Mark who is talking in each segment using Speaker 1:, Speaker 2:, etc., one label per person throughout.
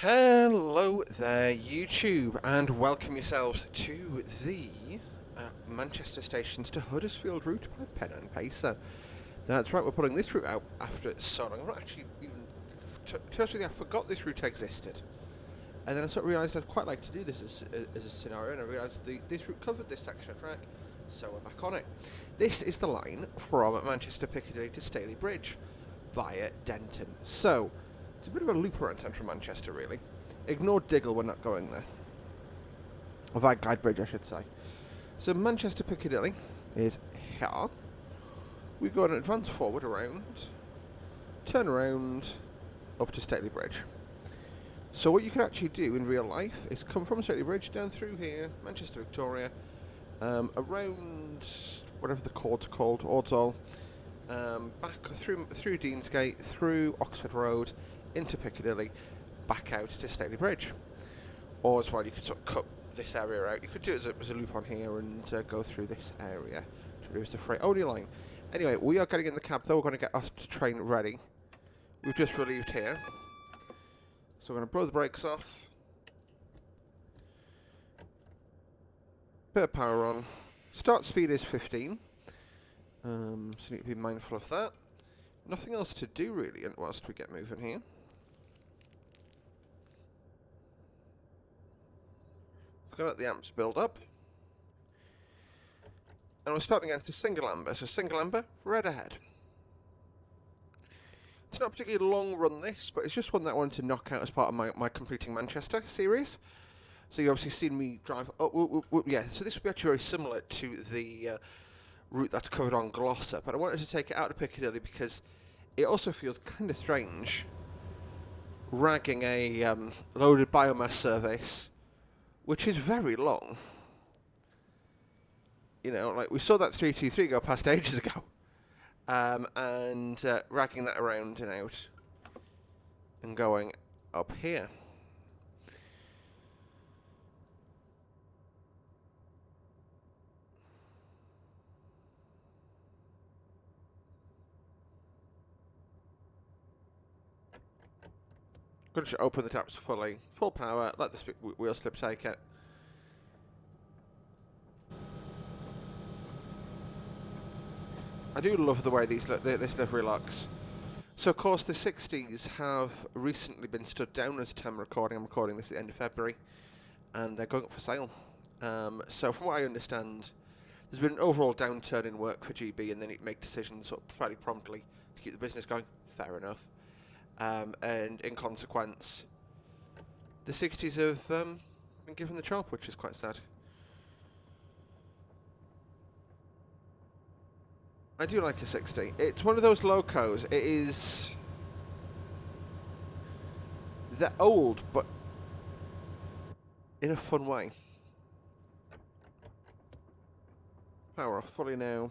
Speaker 1: Hello there, YouTube, and welcome yourselves to the Manchester Stations to Huddersfield route by Pen and Pacer. That's right, we're putting this route out after so long. I've not actually even, to be honest with you, I forgot this route existed. And then I sort of realised I'd quite like to do this as a scenario, and I realised this route covered this section of track, so we're back on it. This is the line from Manchester Piccadilly to Stalybridge via Denton. So, it's a bit of a loop around central Manchester, really. Ignore Diggle, we're not going there. Or via Guidebridge, I should say. So, Manchester Piccadilly is here. We go and advance forward around, turn around, up to Stalybridge. So what you can actually do in real life is come from Stalybridge down through here, Manchester Victoria, around whatever the court's called, Ordsall, back through Deansgate, through Oxford Road, into Piccadilly, back out to Stalybridge. Or as well, you could sort of cut this area out. You could do it as a loop on here and go through this area, which is the freight only line. Anyway, we are getting in the cab though. We're going to get us to train ready. We've just relieved here. So we're going to blow the brakes off. Bit of power on. Start speed is 15. So you need to be mindful of that. Nothing else to do really whilst we get moving here. We're going to let the amps build up. And we're starting against a single amber. So single amber, red ahead. It's not a particularly long run this, but it's just one that I wanted to knock out as part of my Completing Manchester series. So you've obviously seen me drive... yeah, so this would be actually very similar to the route that's covered on Gloucester, but I wanted to take it out of Piccadilly because it also feels kind of strange ragging a loaded biomass service, which is very long. You know, like we saw that 323 go past ages ago. And ragging that around and out and going up here. Going to open the taps fully, full power, let the wheel slip take it. I do love the way this livery looks. So of course the 60s have recently been stood down as time recording. I'm recording this at the end of February, and they're going up for sale. So from what I understand, there's been an overall downturn in work for GB, and they need to make decisions sort of fairly promptly to keep the business going. Fair enough. And in consequence, the 60s have been given the chop, which is quite sad. I do like a 60. It's one of those locos. It is... they're old, but in a fun way. Power off fully now.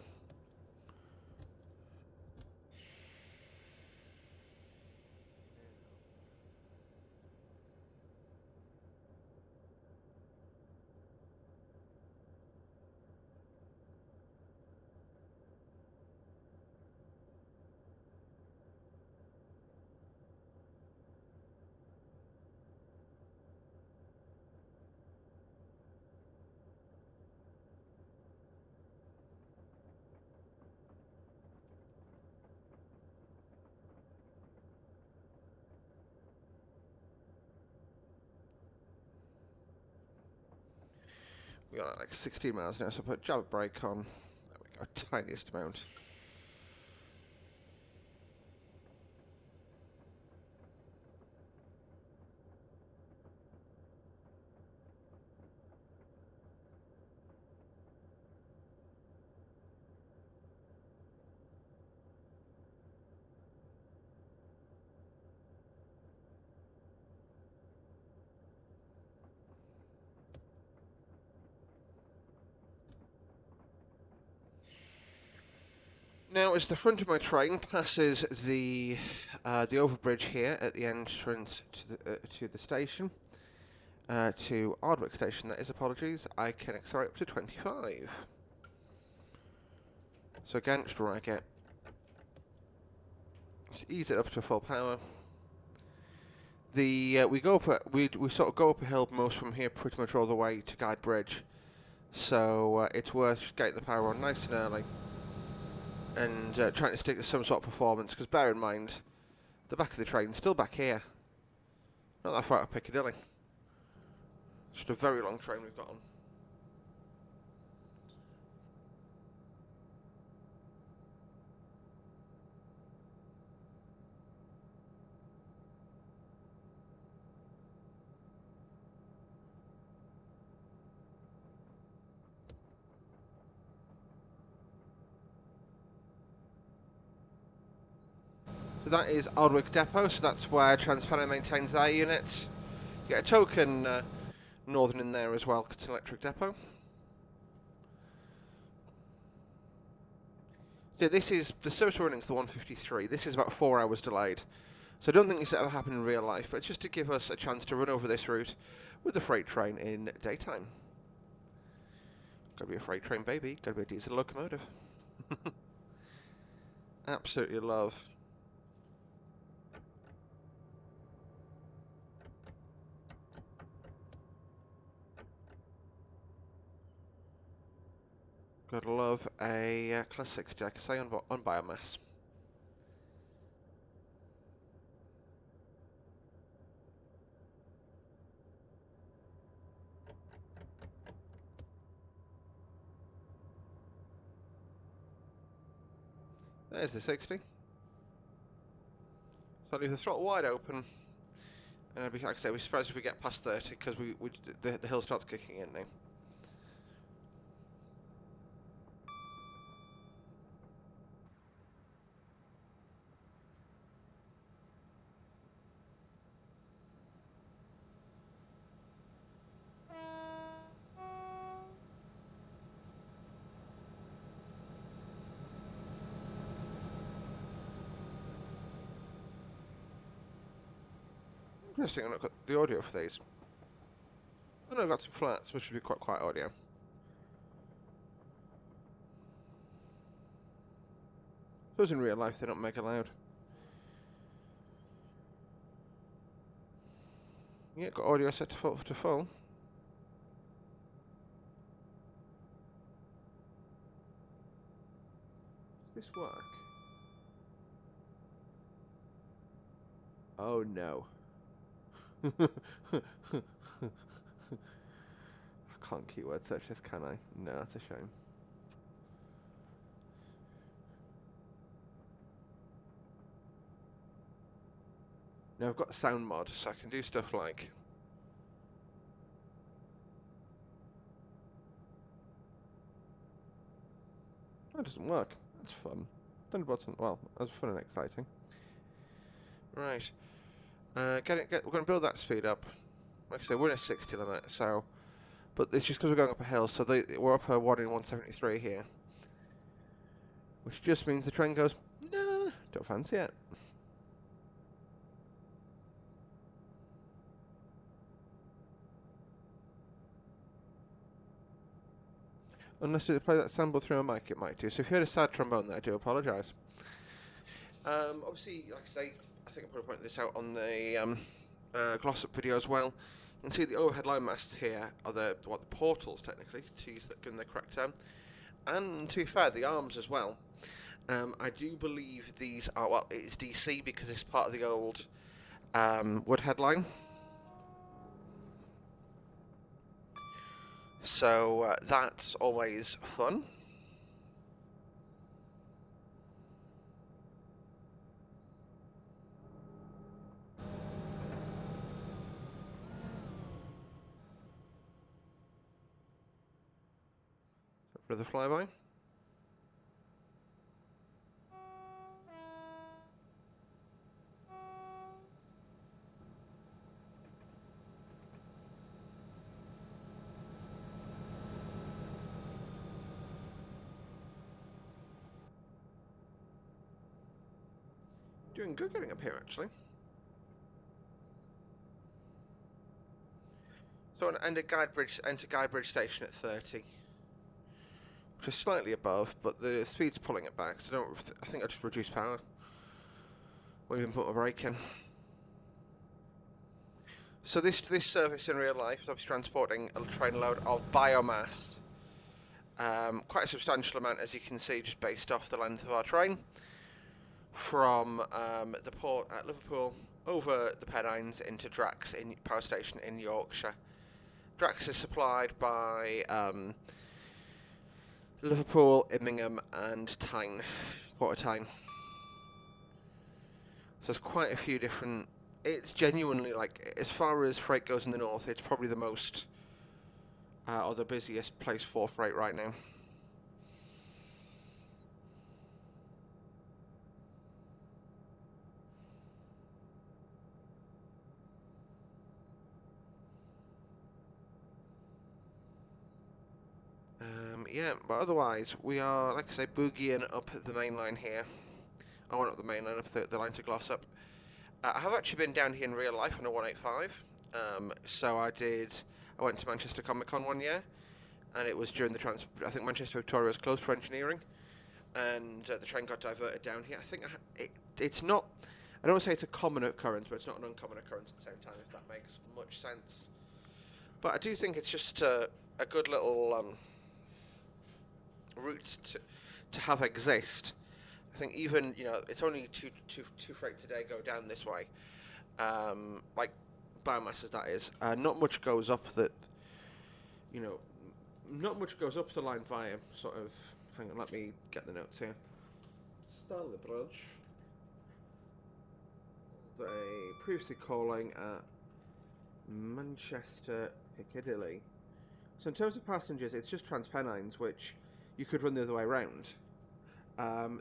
Speaker 1: We got like 16 miles now, so put jab brake on. There we go, tiniest amount. Now, as the front of my train passes the overbridge here at the entrance to the station, to Ardwick Station, that is, apologies, I can accelerate up to 25. So again, just drag it. Just ease it up to full power. we go up we sort of go up a hill most from here pretty much all the way to Stalybridge, so it's worth just getting the power on nice and early and trying to stick to some sort of performance. Because bear in mind, the back of the train's still back here, not that far out of Piccadilly. Just a very long train we've got on. So that is Aldwick Depot, so that's where TransPennine maintains their units. You get a token Northern in there as well, because it's an electric depot. So this is, the service we're running is the 153. This is about 4 hours delayed. So I don't think this ever happened in real life, but it's just to give us a chance to run over this route with the freight train in daytime. Gotta be a freight train, baby. Gotta be a diesel locomotive. Absolutely love. Gotta love a Class 60, I can say, on biomass. There's the 60. So I leave the throttle wide open. And like I say, we're surprised if we get past 30 because the hill starts kicking in now. Interesting, I've not got the audio for these. I know I've got some flats, which should be quite quiet audio. Suppose in real life they're not mega loud. Yeah, got audio set to full. Does this work? Oh no. I can't keyword search this, can I? No, that's a shame. Now I've got a sound mod, so I can do stuff like... That doesn't work. That's fun. Thunderbolts, well, that's fun and exciting. Right. We're going to build that speed up. Like I say, we're in a 60 limit, so... But it's just because we're going up a hill, so we're up a 1 in 173 here. Which just means the train goes, nah, don't fancy it. Unless they play that sample through a mic, it might do. So if you heard a sad trombone there, I do apologise. Obviously, like I say, I think I put a point of this out on the gloss-up video as well. You can see the overhead line masts here are the portals, technically, to use that in the correct term. And to be fair, the arms as well. I do believe these are, well, it's DC because it's part of the old wood headline. So that's always fun. For the flyby. Doing good getting up here, actually. So I enter Stalybridge station at 30. Which is slightly above, but the speed's pulling it back, so I think I just reduce power. Won't even put my brake in. So this service in real life is obviously transporting a train load of biomass. Quite a substantial amount, as you can see, just based off the length of our train, from the port at Liverpool over the Pennines into Drax in power station in Yorkshire. Drax is supplied by Liverpool, Immingham and Tyne, Quarter Tyne. So there's quite a few different... It's genuinely, like, as far as freight goes in the north, it's probably the most, or the busiest place for freight right now. Yeah, but otherwise, we are, like I say, boogieing up the main line here. Oh, not the main line, up the line to Glossop. I have actually been down here in real life on a 185. So I went to Manchester Comic Con one year, and it was during the I think Manchester Victoria was closed for engineering, and the train got diverted down here. I think it's not, I don't want to say it's a common occurrence, but it's not an uncommon occurrence at the same time, if that makes much sense. But I do think it's just a good little route to have exist. I think even, it's only two freights a day go down this way, like biomasses that is. Not much goes up not much goes up the line via sort of, hang on, let me get the notes here. Stalybridge. They previously calling at Manchester Piccadilly. So in terms of passengers, it's just Transpennines, which you could run the other way around.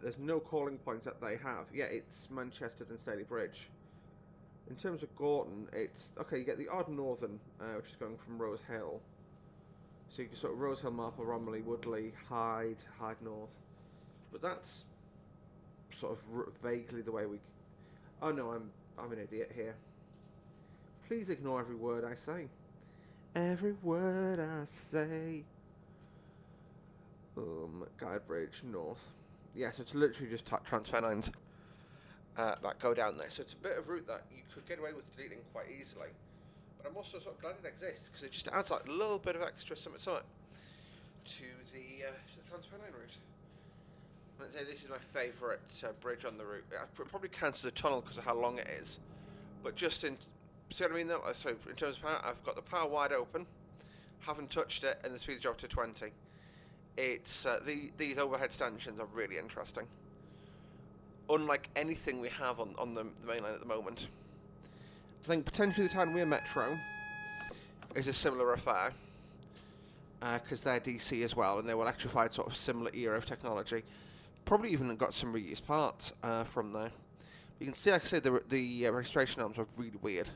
Speaker 1: There's no calling point that they have. Yeah, it's Manchester then Stalybridge. In terms of Gorton, it's... Okay, you get the odd northern, which is going from Rose Hill. So you can sort of Rose Hill, Marple, Romilly, Woodley, Hyde North. But that's sort of vaguely the way we... Oh no, I'm an idiot here. Please ignore every word I say. Every word I say. Guidebridge North. Yeah, so it's literally just Transpennines that go down there. So it's a bit of route that you could get away with deleting quite easily. But I'm also sort of glad it exists, because it just adds like a little bit of extra something to the Transpennine route. I'd say this is my favourite bridge on the route. It probably counts as a tunnel because of how long it is. But just in... See what I mean though? So in terms of power, I've got the power wide open, haven't touched it, and the speed dropped to 20. It's these overhead stanchions are really interesting. Unlike anything we have on the main line at the moment. I think potentially the Tyne-Wear Metro is a similar affair, because they're DC as well, and they were electrified, sort of similar era of technology. Probably even got some reused parts from there. You can see, like I say, the registration arms are really weird.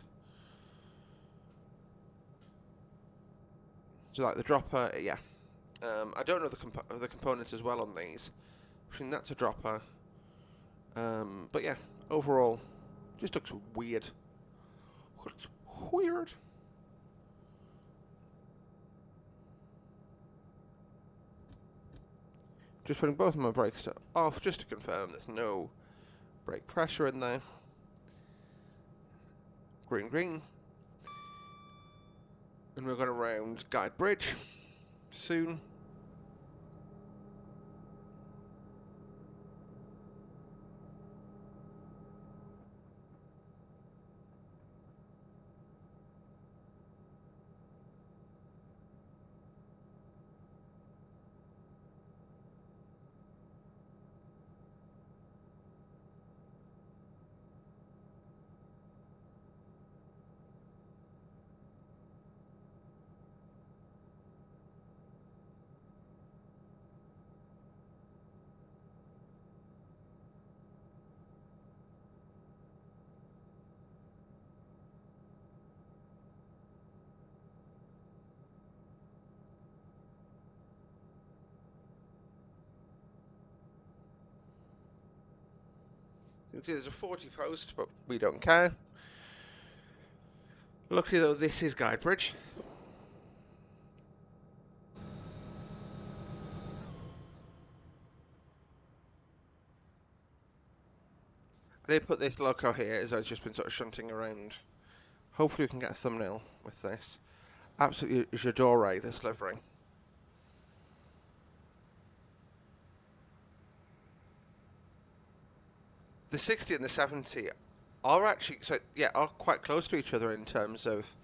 Speaker 1: So like the dropper, yeah. I don't know the components as well on these. I think that's a dropper. But yeah, overall, just looks weird. Looks weird. Just putting both of my brakes off just to confirm there's no brake pressure in there. Green. And we're going around Guidebridge soon. You can see there's a 40 post, but we don't care. Luckily though, this is Guidebridge. I did put this loco here as I've just been sort of shunting around Hopefully we can get a thumbnail with this. Absolutely j'adore this livery. The 60 and the 70 are actually, are quite close to each other in terms of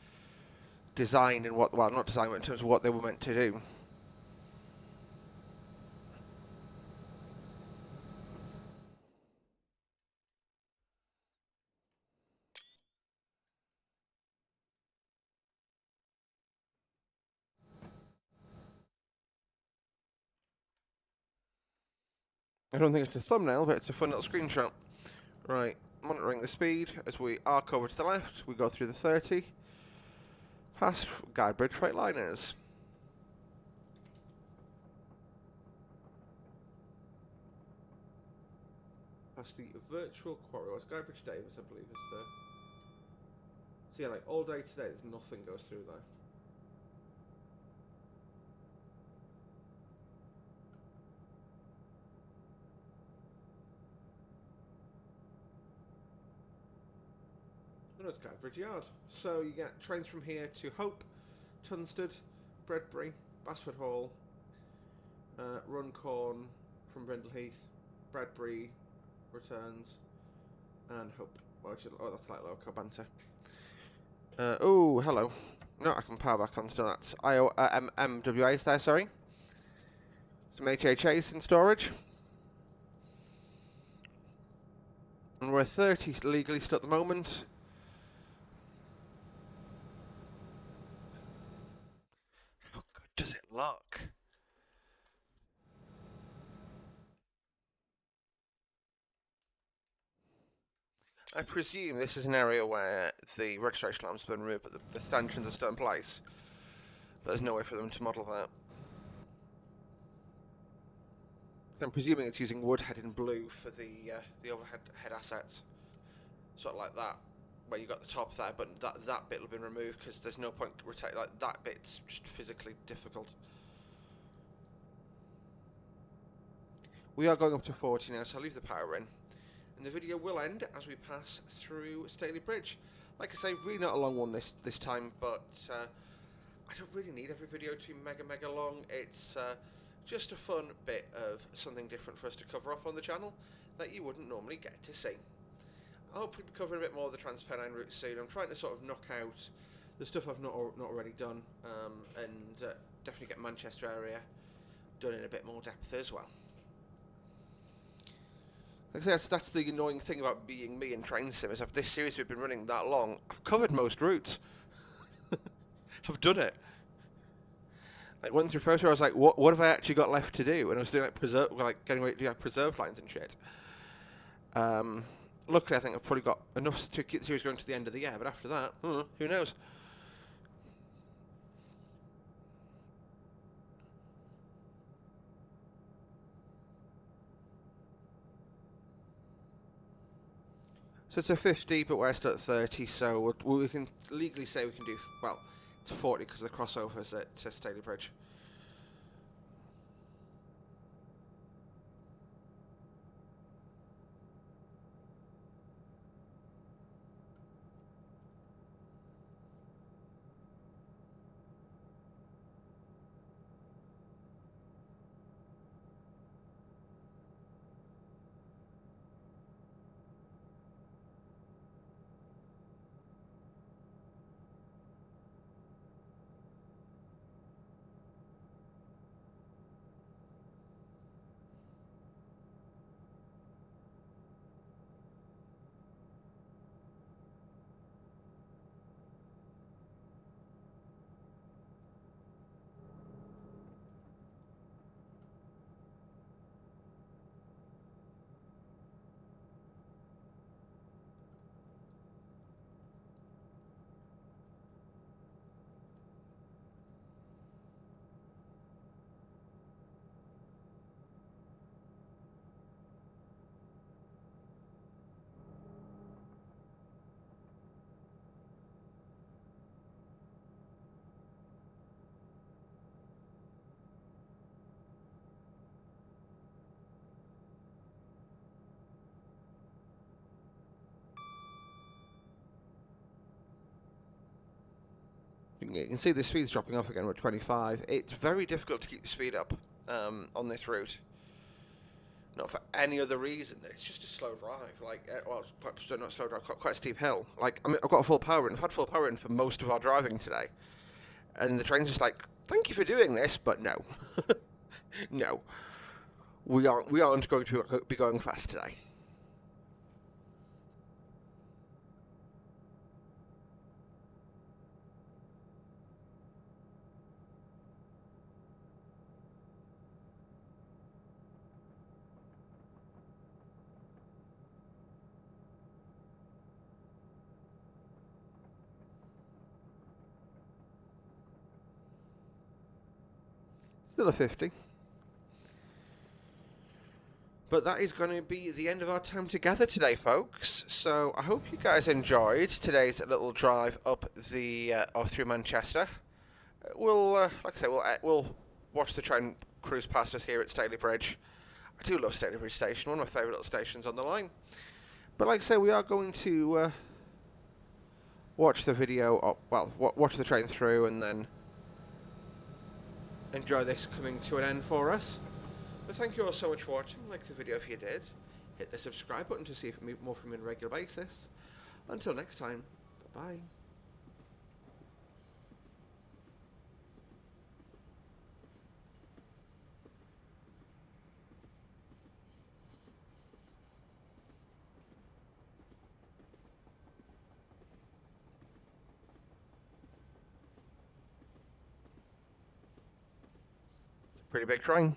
Speaker 1: design and what, well, not design, but in terms of what they were meant to do. I don't think it's a thumbnail, but it's a fun little screenshot. Right, monitoring the speed as we arc over to the left. We go through the 30, past Guidebridge Freightliners. Past the virtual quarry. What's Guidebridge Davis, I believe, is the. So yeah, like all day today, there's nothing goes through there. Oh no, it's Guidebridge Yard. So you get trains from here to Hope, Tunstead, Bredbury, Basford Hall, Runcorn from Brindle Heath, Bredbury returns, and Hope. Oh, that's like local banter. Oh, hello. No, I can power back on still. That's MWA's there, sorry. Some HHA's in storage. And we're 30 legally still at the moment. How good does it look? I presume this is an area where the registration lamps have been removed, but the stanchions are still in place. But there's no way for them to model that. I'm presuming it's using wood head in blue for the overhead head assets. Sort of like that, where you got the top there, but that bit will be removed because there's no point rotating. Like that bit's just physically difficult. We are going up to 40 now, so I'll leave the power in. And the video will end as we pass through Stalybridge. Like I say, really not a long one this time, but I don't really need every video to be mega long. It's just a fun bit of something different for us to cover off on the channel that you wouldn't normally get to see. I'll hopefully be covering a bit more of the Trans-Pennine route soon. I'm trying to sort of knock out the stuff I've not already done, and definitely get Manchester area done in a bit more depth as well. Like I say, that's the annoying thing about being me in Train Sim, is that this series we've been running that long, I've covered most routes. I've done it. Like went through first year, I was like, what have I actually got left to do? And I was doing getting ready to do like preserved lines and shit. Luckily, I think I've probably got enough to keep the series going to the end of the year. But after that, who knows? So it's a 50, but we're still at 30. So we can legally say we can do, well, it's 40 because of the crossovers at Stalybridge. You can see the speed's dropping off again. We're at 25. It's very difficult to keep the speed up on this route. Not for any other reason than it's just a slow drive. Like, well, not slow drive, quite a steep hill. Like, I mean, I've got a full power in. I've had full power in for most of our driving today, and the train's just like, thank you for doing this, but no, no, we aren't going to be going fast today. Still a 50. But that is going to be the end of our time together today, folks. So I hope you guys enjoyed today's little drive up the or through Manchester. We'll, like I say, we'll watch the train cruise past us here at Stalybridge. I do love Stalybridge Station, one of my favourite little stations on the line. But like I say, we are going to watch the video, watch the train through, and then enjoy this coming to an end for us. But thank you all so much for watching. Like the video if you did. Hit the subscribe button to see more from me on a regular basis. Until next time, bye-bye. Pretty big train.